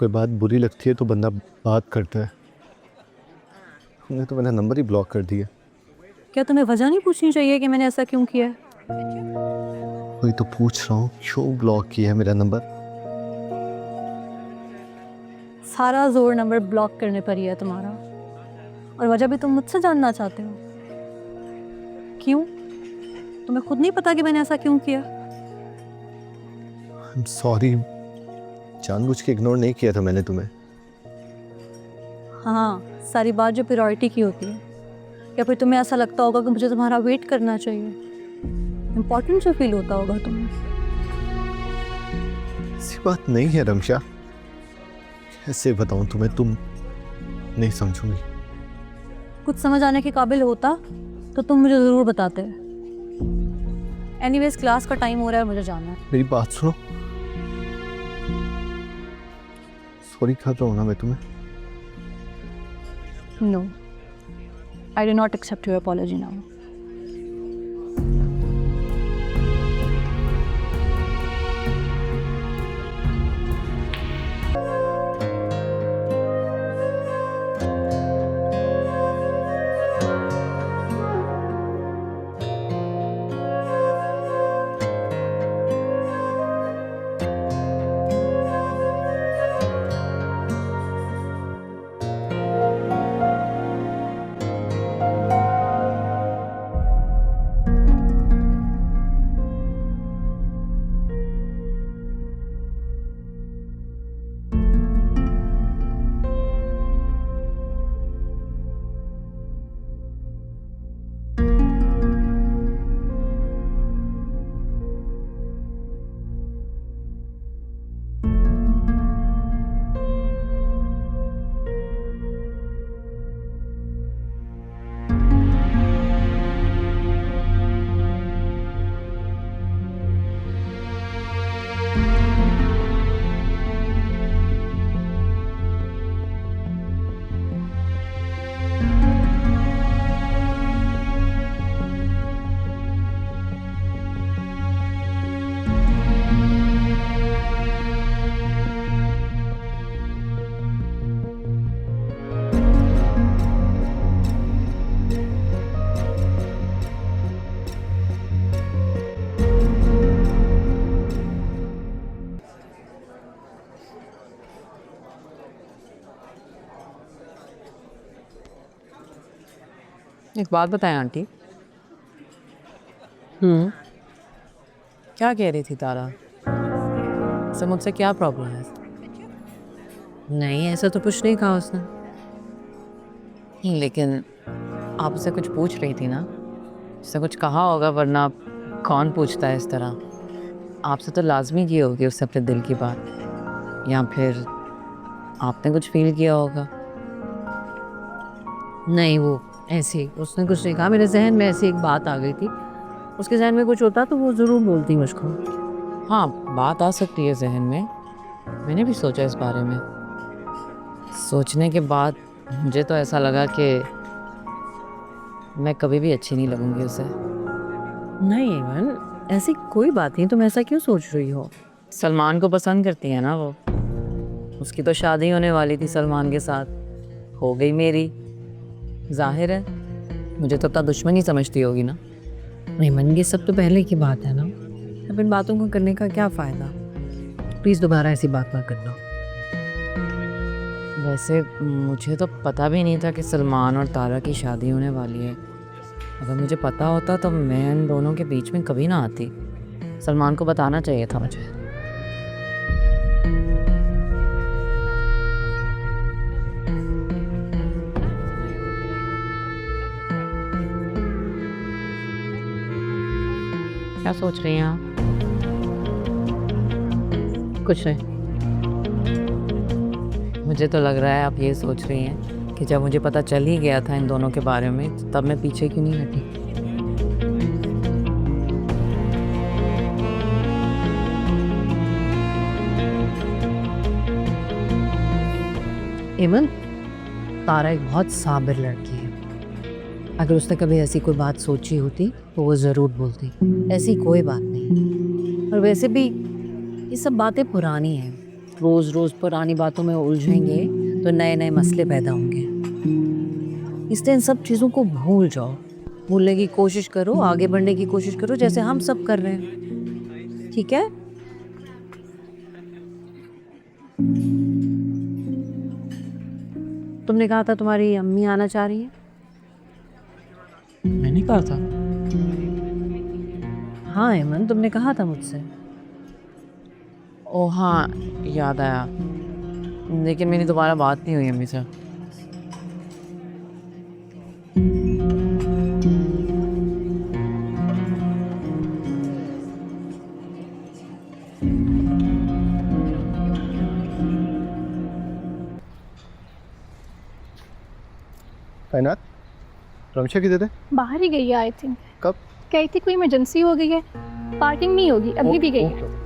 कोई बात बुरी लगती है तो बंदा बात करता है। तुमने तो मेरा नंबर ही ब्लॉक कर दिया। क्या तुम्हें वजह नहीं पूछनी चाहिए कि मैंने ऐसा क्यों किया है? वही तो पूछ रहा हूँ, क्यों ब्लॉक किया है मेरा नंबर? सारा जोर नंबर ब्लॉक करने पर ही है तुम्हारा, और वजह भी तुम मुझसे जानना चाहते हो। क्यों? तुम्हें खुद नहीं पता कि मैंने ऐसा क्यों किया? सॉरी, जानबूझ के इग्नोर नहीं किया था मैंने तुम्हें। हाँ, सारी बात जो प्रायोरिटी की होती है, या फिर तुम्हें ऐसा लगता होगा कि मुझे तुम्हारा वेट करना चाहिए, इम्पोर्टेंट जो फील होता होगा तुम्हें। ऐसी बात नहीं है रमशा, कैसे बताऊं तुम्हें, तुम नहीं समझोगी। कुछ समझ आने के काबिल होता तो तुम मुझे ज़रूर बताते। एनीवेज क्लास का टाइम हो रहा है, मुझे जाना है। मेरी बात सुनो, सॉरी कर रहा हूँ ना मैं तुम्हें। No, I do not accept your apology now. एक बात बताएं आंटी। क्या कह रही थी तारा? सर मुझसे क्या प्रॉब्लम है? नहीं, ऐसा तो कुछ नहीं कहा उसने। लेकिन आपसे कुछ पूछ रही थी ना, उससे कुछ कहा होगा, वरना कौन पूछता है इस तरह। आपसे तो लाजमी की होगी उससे अपने दिल की बात, या फिर आपने कुछ फील किया होगा। नहीं, वो ऐसे ही उसने कुछ नहीं कहा। मेरे जहन में ऐसी एक बात आ गई थी, उसके जहन में कुछ होता तो वो ज़रूर बोलती मुझको। हाँ, बात आ सकती है जहन में। मैंने भी सोचा इस बारे में। सोचने के बाद मुझे तो ऐसा लगा कि मैं कभी भी अच्छी नहीं लगूंगी उसे। नहीं इमन, ऐसी कोई बात नहीं, तुम ऐसा क्यों सोच रही हो? सलमान को पसंद करती है ना वो। उसकी तो शादी होने वाली थी सलमान के साथ, हो गई मेरी। जाहिर है मुझे तो अपना दुश्मन ही समझती होगी ना। इमन, ये सब तो पहले की बात है ना, अब इन बातों को करने का क्या फ़ायदा? प्लीज़ दोबारा ऐसी बात ना करना। वैसे मुझे तो पता भी नहीं था कि सलमान और तारा की शादी होने वाली है। अगर मुझे पता होता तो मैं इन दोनों के बीच में कभी ना आती। सलमान को बताना चाहिए था मुझे। क्या सोच रही हैं आप? कुछ नहीं। मुझे तो लग रहा है आप ये सोच रही हैं कि जब मुझे पता चल ही गया था इन दोनों के बारे में, तब मैं पीछे क्यों नहीं हटी। इमन, तारा एक बहुत साबिर लड़की है। अगर उसने कभी ऐसी कोई बात सोची होती तो वो ज़रूर बोलती। ऐसी कोई बात नहीं। और वैसे भी ये सब बातें पुरानी हैं, रोज़ रोज़ पुरानी बातों में उलझेंगे तो नए नए मसले पैदा होंगे। इसलिए इन सब चीज़ों को भूल जाओ, भूलने की कोशिश करो, आगे बढ़ने की कोशिश करो जैसे हम सब कर रहे हैं, ठीक है? तुमने कहा था तुम्हारी अम्मी आना चाह रही है। मैंने कहा था। हाँ हेमंत, तुमने कहा था मुझसे। ओ हाँ, याद आया, लेकिन मेरी दोबारा बात नहीं हुई अम्मी से। कायनात, रमशा किधर थे? बाहर ही गई है आई थिंक। कब? कही थी कोई इमरजेंसी हो गई है, पार्किंग नहीं होगी, अभी भी गई है। ओके।